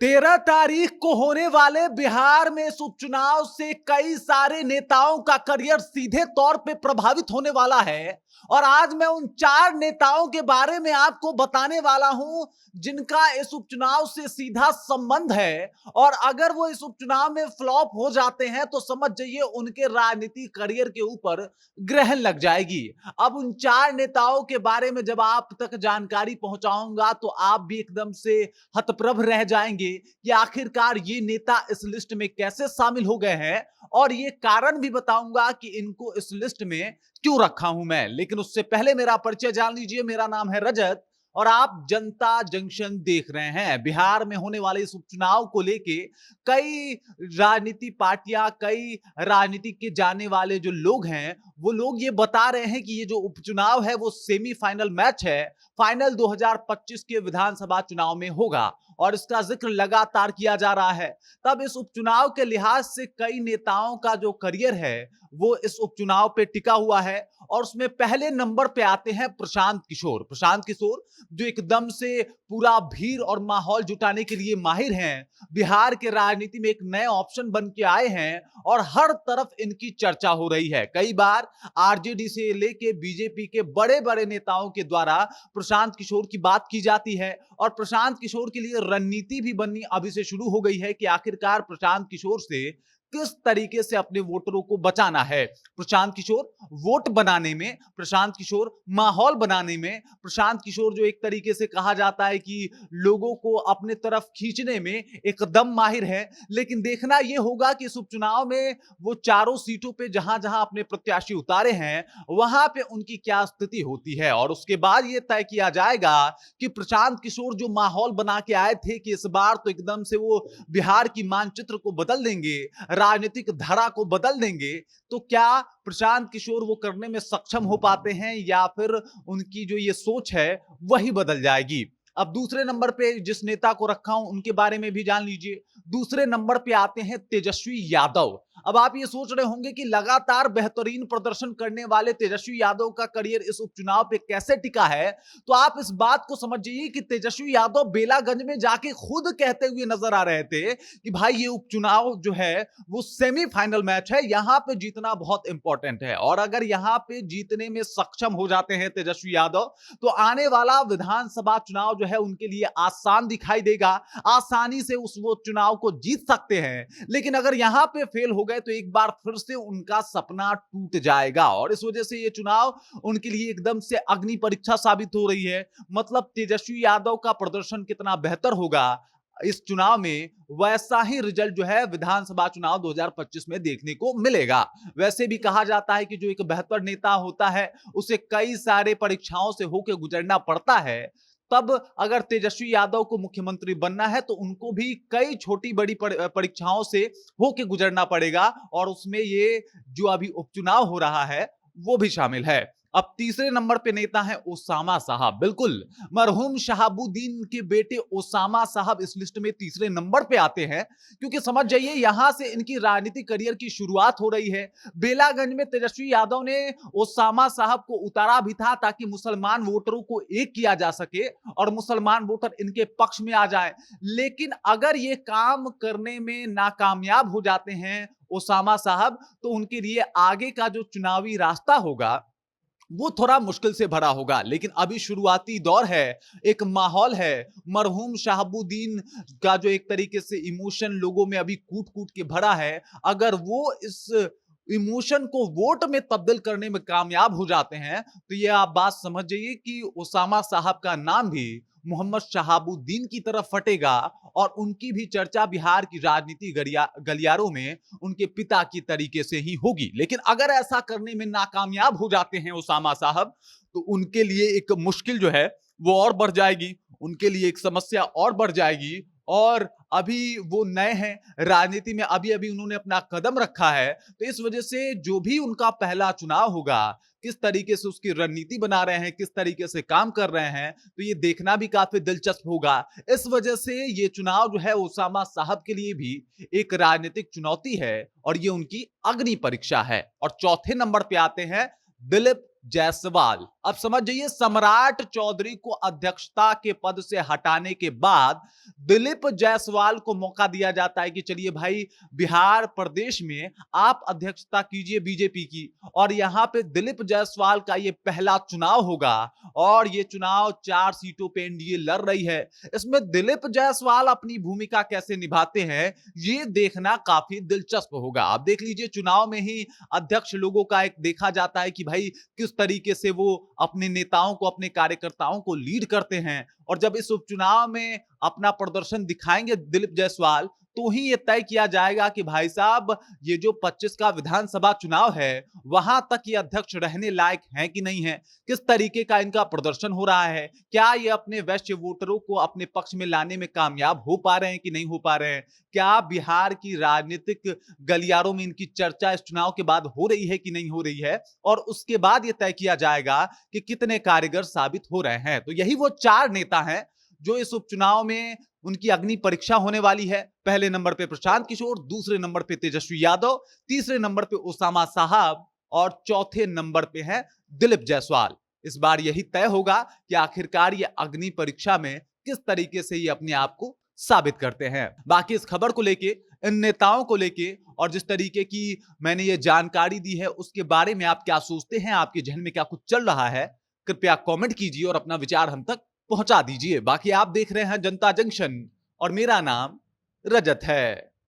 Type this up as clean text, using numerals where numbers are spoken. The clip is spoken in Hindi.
13 तारीख को होने वाले बिहार में इस उपचुनाव से कई सारे नेताओं का करियर सीधे तौर पे प्रभावित होने वाला है। और आज मैं उन 4 नेताओं के बारे में आपको बताने वाला हूं जिनका इस उपचुनाव से सीधा संबंध है। और अगर वो इस उपचुनाव में फ्लॉप हो जाते हैं तो समझ जाइए उनके राजनीतिक करियर के ऊपर ग्रहण लग जाएगी। अब उन 4 नेताओं के बारे में जब आप तक जानकारी पहुंचाऊंगा तो आप भी एकदम से हतप्रभ रह जाएंगे कि आखिरकार ये नेता इस लिस्ट में कैसे शामिल हो गए हैं। और ये कारण भी बताऊंगा कि इनको इस लिस्ट में क्यों रखा हूं मैं। लेकिन उससे पहले मेरा परिचय जान लीजिए। मेरा नाम है रजत और आप जनता जंक्शन देख रहे हैं। बिहार में होने वाले इस उपचुनाव को लेके कई राजनीति पार्टियां, कई राजनीति के जाने वाले जो लोग हैं वो लोग ये बता रहे हैं कि ये जो उपचुनाव है वो सेमीफाइनल मैच है। फाइनल 2025 के विधानसभा चुनाव में होगा और इसका जिक्र लगातार किया जा रहा है। तब इस उपचुनाव के लिहाज से कई नेताओं का जो करियर है वो इस उपचुनाव पे टिका हुआ है। और उसमें पहले नंबर पे आते हैं प्रशांत किशोर। प्रशांत किशोर जो एकदम से पूरा भीड़ और माहौल जुटाने के लिए माहिर हैं। बिहार के राजनीति में एक नए ऑप्शन बन के आए हैं और हर तरफ इनकी चर्चा हो रही है। कई बार आरजेडी से लेके बीजेपी के बड़े बड़े नेताओं के द्वारा प्रशांत किशोर की बात की जाती है। और प्रशांत किशोर के लिए रणनीति भी बननी अभी से शुरू हो गई है कि आखिरकार प्रशांत किशोर से किस तरीके से अपने वोटरों को बचाना है। प्रशांत किशोर वोट बनाने में, प्रशांत किशोर माहौल बनाने में, प्रशांत किशोर जो एक तरीके से कहा जाता है कि लोगों को अपने तरफ खींचने में एकदम माहिर है। लेकिन देखना यह होगा कि इस उपचुनाव में वो चारों सीटों पे जहां जहां अपने प्रत्याशी उतारे हैं वहां पे उनकी क्या स्थिति होती है। और उसके बाद यह तय किया जाएगा कि प्रशांत किशोर जो माहौल बना के आए थे कि इस बार तो एकदम से वो बिहार की मानचित्र को बदल देंगे, राजनीतिक धारा को बदल देंगे, तो क्या प्रशांत किशोर वो करने में सक्षम हो पाते हैं या फिर उनकी जो ये सोच है वही बदल जाएगी। अब दूसरे नंबर पे जिस नेता को रखा हूं उनके बारे में भी जान लीजिए। दूसरे नंबर पे आते हैं तेजस्वी यादव। अब आप ये सोच रहे होंगे कि लगातार बेहतरीन प्रदर्शन करने वाले तेजस्वी यादव का करियर इस उपचुनाव पे कैसे टिका है। तो आप इस बात को समझिए कि तेजस्वी यादव बेलागंज में जाके खुद कहते हुए नजर आ रहे थे कि भाई ये उपचुनाव जो है वो सेमीफाइनल मैच है, यहां पे जीतना बहुत इंपॉर्टेंट है। और अगर यहां पे जीतने में सक्षम हो जाते हैं तेजस्वी यादव तो आने वाला विधानसभा चुनाव जो है उनके लिए आसान दिखाई देगा। आसानी से उस वो चुनाव को जीत सकते हैं। लेकिन अगर यहां पे फेल हो गए तो एक बार फिर से उनका सपना टूट जाएगा। और इस वजह से ये चुनाव उनके लिए एकदम से अग्नि परीक्षा साबित हो रही है। मतलब तेजस्वी यादव का प्रदर्शन कितना बेहतर होगा इस चुनाव में, वैसा ही रिजल्ट जो है विधानसभा चुनाव 2025 में देखने को मिलेगा। वैसे भी कहा जाता है कि जो एक बेहतर नेता होता है उसे कई सारे परीक्षाओं से होकर गुजरना पड़ता है। तब अगर तेजस्वी यादव को मुख्यमंत्री बनना है तो उनको भी कई छोटी बड़ी परीक्षाओं से होकर गुजरना पड़ेगा। और उसमें ये जो अभी उपचुनाव हो रहा है वो भी शामिल है। अब तीसरे नंबर पे नेता है ओसामा साहब। बिल्कुल, मरहूम शहाबुद्दीन के बेटे ओसामा साहब इस लिस्ट में तीसरे नंबर पे आते हैं। क्योंकि समझ जाइए यहां से इनकी राजनीतिक करियर की शुरुआत हो रही है। बेलागंज में तेजस्वी यादव ने ओसामा साहब को उतारा भी था ताकि मुसलमान वोटरों को एक किया जा सके और मुसलमान वोटर इनके पक्ष में आ जाए। लेकिन अगर ये काम करने में नाकामयाब हो जाते हैं ओसामा साहब तो उनके लिए आगे का जो चुनावी रास्ता होगा वो थोड़ा मुश्किल से भरा होगा। लेकिन अभी शुरुआती दौर है, एक माहौल है। मरहूम शहाबुद्दीन का जो एक तरीके से इमोशन लोगों में अभी कूट कूट के भरा है, अगर वो इस इमोशन को वोट में तब्दील करने में कामयाब हो जाते हैं तो ये आप बात समझ जाइए कि ओसामा साहब का नाम भी मोहम्मद शहाबुद्दीन की तरफ फटेगा। और उनकी भी चर्चा बिहार की राजनीति गलियारों में उनके पिता की तरीके से ही होगी। लेकिन अगर ऐसा करने में नाकामयाब हो जाते हैं ओसामा साहब तो उनके लिए एक मुश्किल जो है वो और बढ़ जाएगी, उनके लिए एक समस्या और बढ़ जाएगी। और अभी वो नए हैं राजनीति में, अभी अभी उन्होंने अपना कदम रखा है। तो इस वजह से जो भी उनका पहला चुनाव होगा, किस तरीके से उसकी रणनीति बना रहे हैं, किस तरीके से काम कर रहे हैं, तो ये देखना भी काफी दिलचस्प होगा। इस वजह से ये चुनाव जो है ओसामा साहब के लिए भी एक राजनीतिक चुनौती है और ये उनकी अग्नि परीक्षा है। और चौथे नंबर पे आते हैं दिलीप जायसवाल। अब समझ जाइए, सम्राट चौधरी को अध्यक्षता के पद से हटाने के बाद दिलीप जायसवाल को मौका दिया जाता है कि चलिए भाई, बिहार प्रदेश में आप अध्यक्षता कीजिए बीजेपी की, और यहां पे दिलीप जायसवाल का ये पहला चुनाव होगा और ये चुनाव 4 सीटों पे एनडीए लड़ रही है। इसमें दिलीप जायसवाल अपनी भूमिका कैसे निभाते हैं, ये देखना काफी दिलचस्प होगा। आप देख लीजिए, चुनाव में ही अध्यक्ष लोगों का एक देखा जाता है कि भाई किस तरीके से वो अपने नेताओं को, अपने कार्यकर्ताओं को लीड करते हैं, और जब इस उपचुनाव में अपना प्रदर्शन दिखाएंगे दिलीप जायसवाल, तो ही ये तय किया जाएगा कि भाई साहब, ये जो 25 का विधानसभा चुनाव है वहां तक ये अध्यक्ष रहने लायक हैं कि नहीं है, किस तरीके का इनका प्रदर्शन हो रहा है, क्या ये अपने वैश्य वोटरों को अपने पक्ष में लाने में कामयाब हो पा रहे हैं कि नहीं हो पा रहे हैं, क्या बिहार की राजनीतिक गलियारों में इनकी चर्चा इस चुनाव के बाद हो रही है कि नहीं हो रही है, और उसके बाद यह तय किया जाएगा कि कितने कारगर साबित हो रहे हैं। तो यही वो 4 नेता हैं जो इस उपचुनाव में उनकी अग्नि परीक्षा होने वाली है। पहले नंबर पे प्रशांत किशोर, दूसरे नंबर पे तेजस्वी यादव, तीसरे नंबर पे ओसामा साहब, और चौथे नंबर पे है दिलीप जायसवाल। इस बार यही तय होगा कि आखिरकार ये अग्नि परीक्षा में किस तरीके से ये अपने आप को साबित करते हैं। बाकी इस खबर को लेके, इन नेताओं को लेके, और जिस तरीके की मैंने ये जानकारी दी है, उसके बारे में आप क्या सोचते हैं, आपके जहन में क्या कुछ चल रहा है, कृपया कमेंट कीजिए और अपना विचार हम तक पहुंचा दीजिए। बाकी आप देख रहे हैं जनता जंक्शन और मेरा नाम रजत है।